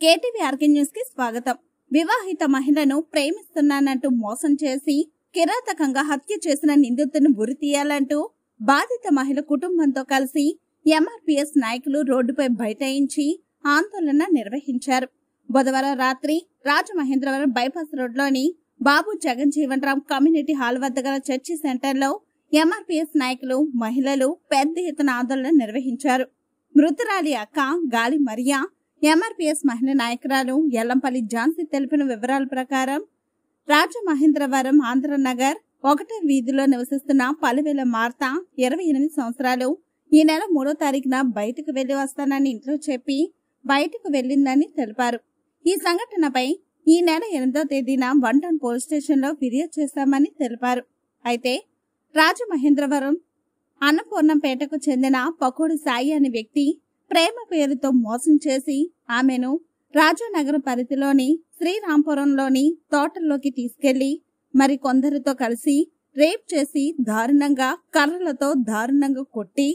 KTV news కి స్వాగతం. వివాహిత మహిళను ప్రేమిస్తున్నానంటూ మోసం చేసి కిరాతకంగా హత్య చేసిన నిందితుడిని ఉరితీయాలంటూ బాధిత మహిళ కుటుంబంతో కలిసి ఎంఆర్పీఎస్ నాయకులు రోడ్డుపై బైఠాయించి ఆందోళన నిర్వహించారు. బుధవారం రాత్రి రాజమహేంద్రవరం బైపాస్ రోడ్లోని బాబు జగన్జీవన్ రామ్ కమ్యూనిటీ హాల్ వద్ద గల చర్చి సెంటర్లో ఎంఆర్పీఎస్ నాయకులు, మహిళలు పెద్ద ఎత్తున ఆందోళన నిర్వహించారు. మృతురాలి అక్క గాలి మరియా, ఎంఆర్పీఎస్ మహిళా నాయకురాలు ఎల్లంపల్లి ఝాన్సీ తెలిపిన వివరాల ప్రకారం రాజమహేంద్రవరం ఆంధ్రనగర్ 1వ వీధిలో నివసిస్తున్న పలువేల మార్త 28 సంవత్సరాలు ఈ నెల 3వ తారీఖున బయటకు వెళ్లి వస్తానని ఇంట్లో చెప్పి బయటకు వెళ్లిందని తెలిపారు. ఈ సంఘటనపై ఈ నెల 8వ తేదీన 1 టౌన్ పోలీస్ స్టేషన్ లో ఫిర్యాదు చేశామని తెలిపారు. అయితే రాజమహేంద్రవరం అన్నపూర్ణంపేటకు చెందిన పకోడి సాయి అనే వ్యక్తి ప్రేమ పేరుతో మోసం చేసి ఆమెను రాజానగరం పరిధిలోని శ్రీరాంపురంలోని తోటల్లోకి తీసుకెళ్లి మరి కొందరితో కలిసి రేప్ చేసి దారుణంగా కర్రలతో దారుణంగా కొట్టి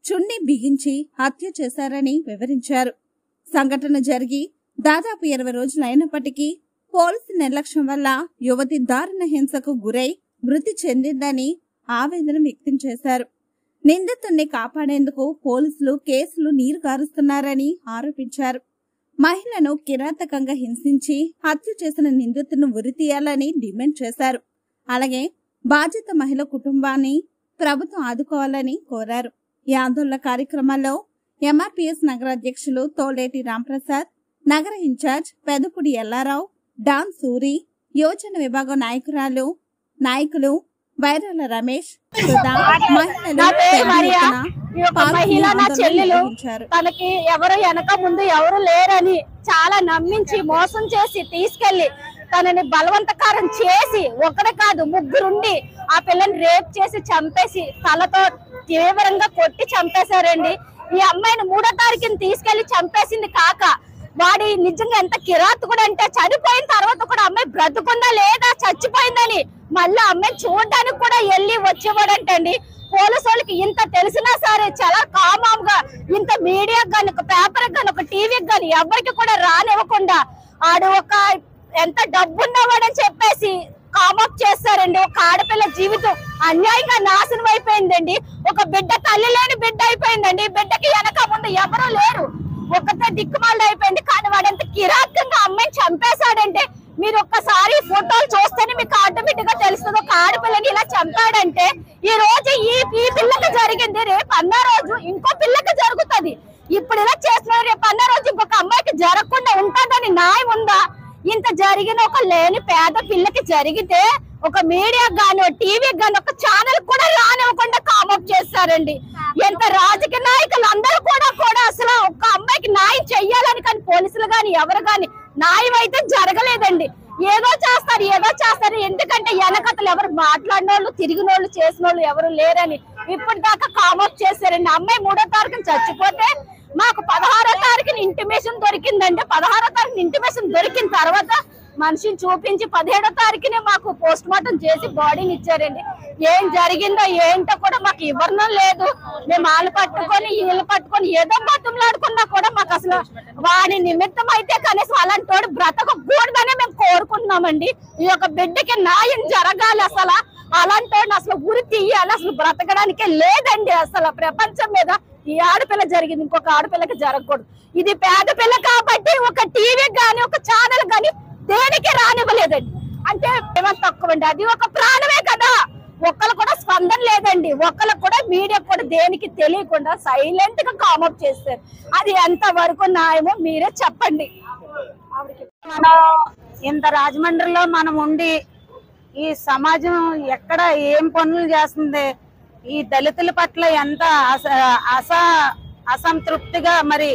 చున్ని బిగించి హత్య చేశారని వివరించారు. సంఘటన జరిగి దాదాపు 20 రోజులు అయినప్పటికీ పోలీసు నిర్లక్ష్యం వల్ల యువతి దారుణ హింసకు గురై మృతి చెందిందని ఆవేదన వ్యక్తం చేశారు. నిందితుడిని కాపాడేందుకు పోలీసులు కేసులు నీరు కారుస్తున్నారని ఆరోపించారు. మహిళను కిరాతకంగా హింసించి హత్య చేసిన నిందితుడిని ఉరితీయాలని డిమాండ్ చేశారు. అలాగే బాధిత మహిళ కుటుంబాన్ని ప్రభుత్వం ఆదుకోవాలని కోరారు. ఈ ఆందోళన కార్యక్రమాల్లో ఎంఆర్పీఎస్ నగర అధ్యక్షులు తోలేటి రాంప్రసాద్, నగర ఇన్ఛార్జ్ పెదపుడి ఎల్లారావు, డాన్ సూరి, యోజన విభాగం నాయకులు వైరాల రమేష్, మహిళ నా చెల్లెలు తనకి ఎవరు వెనక ముందు ఎవరు లేరని చాలా నమ్మించి మోసం చేసి తీసుకెళ్లి తనని బలవంతకారం చేసి ఒకటి కాదు ముగ్గురుండి ఆ పిల్లని రేప్ చేసి చంపేసి తలతో తీవ్రంగా కొట్టి చంపేశారండి. ఈ అమ్మాయిని 3వ తారీఖుని తీసుకెళ్లి చంపేసింది కాక వాడి నిజంగా ఎంత కిరాతకుడు అంటే చనిపోయిన తర్వాత కూడా అమ్మాయి బ్రతుకుందా లేదా చచ్చిపోయిందని మళ్ళీ అమ్మాయి చూడడానికి కూడా వెళ్ళి వచ్చేవాడంటండి. పోలీసు వాళ్ళకి ఇంత తెలిసినా సరే చాలా కామామ్ గా ఇంత మీడియాకి గాని ఒక పేపర్ గాని ఒక టీవీకి గాని ఎవరికి కూడా రానివ్వకుండా ఆడు ఒక ఎంత డబ్బున్నవాడని చెప్పేసి కామప్ చేస్తారండి. ఒక ఆడపిల్ల జీవితం అన్యాయంగా నాశనం అయిపోయిందండి. ఒక బిడ్డ తల్లి లేని బిడ్డ అయిపోయిందండి. బిడ్డకి వెనక ముందు ఎవరూ లేరు, ఒక్కతే దిక్కుమాలు అయిపోయింది. కానీ వాడు ఎంత కిరాతకంగా అమ్మాయిని చంపేశాడంటే మీరు ఒక్కసారి ఫోటోలు చూస్తేనే మీకు ఆటోమేటిక్ గా తెలుస్తుంది. ఒక ఆడపిల్లని ఇలా చంపాడంటే ఈ రోజు ఈ పిల్లకి జరిగింది, రేపు అన్న రోజు ఇంకో పిల్లకి జరుగుతుంది. ఇప్పుడు ఇలా చేస్తున్నారు, రేపు అన్న రోజు ఇంకొక అమ్మాయికి జరగకుండా ఉంటుందని న్యాయం ఉందా? ఇంత జరిగిన ఒక లేని పేద పిల్లకి జరిగితే ఒక మీడియా గాని టీవీకి గాని ఒక ఛానల్ కూడా రానివ్వకుండా కామప్ చేస్తారండి. ఎంత రాజకీయ నాయకులు అందరూ కూడా అసలు ఒక అమ్మాయికి న్యాయం చెయ్యాలని కానీ పోలీసులు గాని ఎవరు గాని న్యాయం అయితే జరగలేదండి. ఏదో చేస్తారు ఎందుకంటే వెనకతలు ఎవరు మాట్లాడిన వాళ్ళు తిరిగిన వాళ్ళు చేసిన వాళ్ళు ఎవరు లేరని ఇప్పటిదాకా కామప్ చేశారండి. అమ్మాయి 3వ తారీఖున చచ్చిపోతే మాకు 16వ తారీఖున ఇంటిమేషన్ దొరికిందంటే 16వ తారీఖున ఇంటిమేషన్ దొరికిన తర్వాత మనిషిని చూపించి 17వ తారీఖునే మాకు పోస్ట్ మార్టం చేసి బాడీని ఇచ్చారండి. ఏం జరిగిందో ఏంటో కూడా మాకు వివరణం లేదు. మేము వాళ్ళు పట్టుకొని వీళ్ళు పట్టుకొని ఏదో బతుములాడుకున్నా కూడా మాకు అసలు వాడి నిమిత్తం అయితే కనీసం అలాంటి వాడు బ్రతకకూడదని మేము కోరుకుంటున్నామండి. ఈ యొక్క బిడ్డకి న్యాయం జరగాలి. అసలు అలాంటి వాడిని అసలు ఉరి తీయాలి. అసలు బ్రతకడానికే లేదండి. అసలు ప్రపంచం మీద ఈ ఆడపిల్ల జరిగింది ఇంకొక ఆడపిల్లకి జరగకూడదు. ఇది పేద పిల్ల కాబట్టి ఒక టీవీ గాని ఒక ఛానల్ గాని దేనికి రానివ్వలేదండి. అంటే ఏమంత తక్కువ అండి, అది ఒక ప్రాణమే కదా. ఒక్కరు కూడా స్పందన లేదండి. ఒక్కరు కూడా మీడియా కూడా దేనికి తెలియకుండా సైలెంట్ గా కామప్ చేస్తారు. అది ఎంత వరకు న్యాయమో మీరే చెప్పండి. మనం ఇంత రాజమండ్రిలో మనం ఉండి ఈ సమాజం ఎక్కడ ఏం పనులు చేస్తుంది, ఈ దళితుల పట్ల ఎంత అసంతృప్తిగా మరి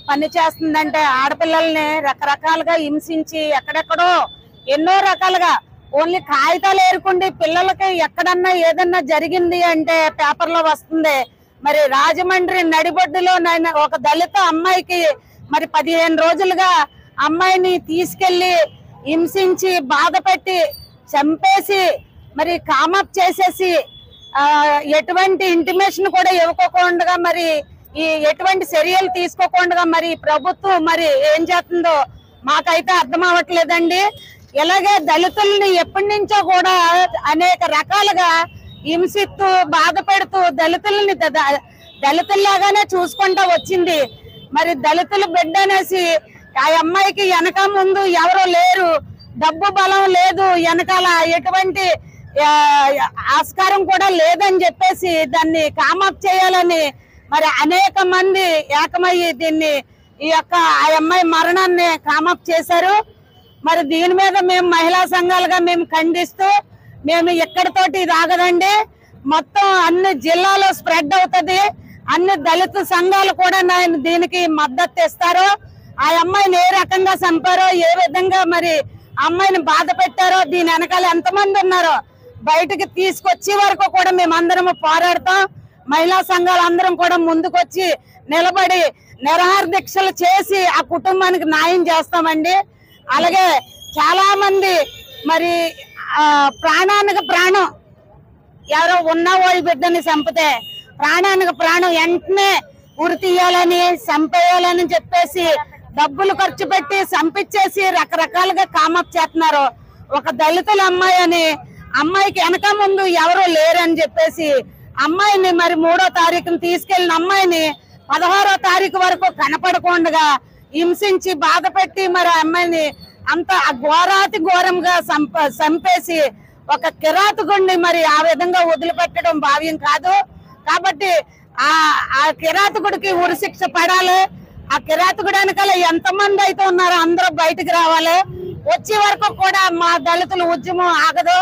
పని చేస్తుందంటే ఆడపిల్లల్ని రకరకాలుగా హింసించి ఎక్కడెక్కడో ఎన్నో రకాలుగా ఓన్లీ కాగితాలు ఏరుకుండి పిల్లలకి ఎక్కడన్నా ఏదన్నా జరిగింది అంటే పేపర్లో వస్తుంది. మరి రాజమండ్రి నడిబొడ్డులో ఒక దళిత అమ్మాయికి మరి 15 రోజులుగా అమ్మాయిని తీసుకెళ్లి హింసించి బాధపెట్టి చంపేసి మరి కామప్ చేసేసి ఎటువంటి ఇంటిమేషన్ కూడా ఇవ్వకుండా మరి ఎటువంటి చర్యలు తీసుకోకుండా మరి ప్రభుత్వం మరి ఏం చేస్తుందో మాకైతే అర్థం అవ్వట్లేదండి. ఇలాగే దళితుల్ని ఎప్పటి నుంచో కూడా అనేక రకాలుగా హింసిస్తూ బాధ పెడుతూ దళితుల్ని దళితుల్లాగానే చూసుకుంటా వచ్చింది. మరి దళితుల బిడ్డ అనేసి ఆ అమ్మాయికి వెనక ముందు ఎవరో లేరు, డబ్బు బలం లేదు, వెనకాల ఎటువంటి ఆస్కారం కూడా లేదని చెప్పేసి దాన్ని కామప్ చేయాలని మరి అనేక మంది ఏకమయ్యి దీన్ని ఈ యొక్క ఆ అమ్మాయి మరణాన్ని కామప్ చేశారు. మరి దీని మీద మేము మహిళా సంఘాలుగా మేము ఖండిస్తూ మేము ఎక్కడితోటి ఇది ఆగదండి, మొత్తం అన్ని జిల్లాలో స్ప్రెడ్ అవుతుంది. అన్ని దళిత సంఘాలు కూడా దీనికి మద్దతు ఇస్తారు. ఆ అమ్మాయిని ఏ రకంగా చంపారో, ఏ విధంగా మరి అమ్మాయిని బాధ పెట్టారో, దీని వెనకాల ఎంతమంది ఉన్నారో బయటకు తీసుకొచ్చే వరకు కూడా మేమందరం పోరాడతాం. మహిళా సంఘాలు అందరం కూడా ముందుకొచ్చి నిలబడి నిరాహార దీక్షలు చేసి ఆ కుటుంబానికి న్యాయం చేస్తామండి. అలాగే చాలా మంది మరి ప్రాణానికి ప్రాణం ఎవరో ఉన్నవాళ్ళ బిడ్డని చంపితే ప్రాణానికి ప్రాణం వెంటనే ఉరి తీయాలని చంపేయాలని చెప్పేసి డబ్బులు ఖర్చు పెట్టి చంపించేసి రకరకాలుగా కామప్ చేస్తున్నారు. ఒక దళితుల అమ్మాయి అని అమ్మాయికి వెనక ముందు ఎవరో లేరని చెప్పేసి అమ్మాయిని మరి 3వ తారీఖున తీసుకెళ్లిన అమ్మాయిని 16వ తారీఖు వరకు కనపడకుండా హింసించి బాధ పెట్టి మరి అమ్మాయిని అంత ఘోరాతి ఘోరంగా చంపేసి ఒక కిరాతకుడిని మరి ఆ విధంగా వదిలిపెట్టడం భావ్యం కాదు. కాబట్టి ఆ కిరాతకుడికి ఉరిశిక్ష పడాలి. ఆ కిరాతకుడు వెనకాల ఎంతమంది అయితే ఉన్నారో అందరూ బయటకు రావాలి. వచ్చే వరకు కూడా మా దళితుల ఉద్యమం ఆగదు.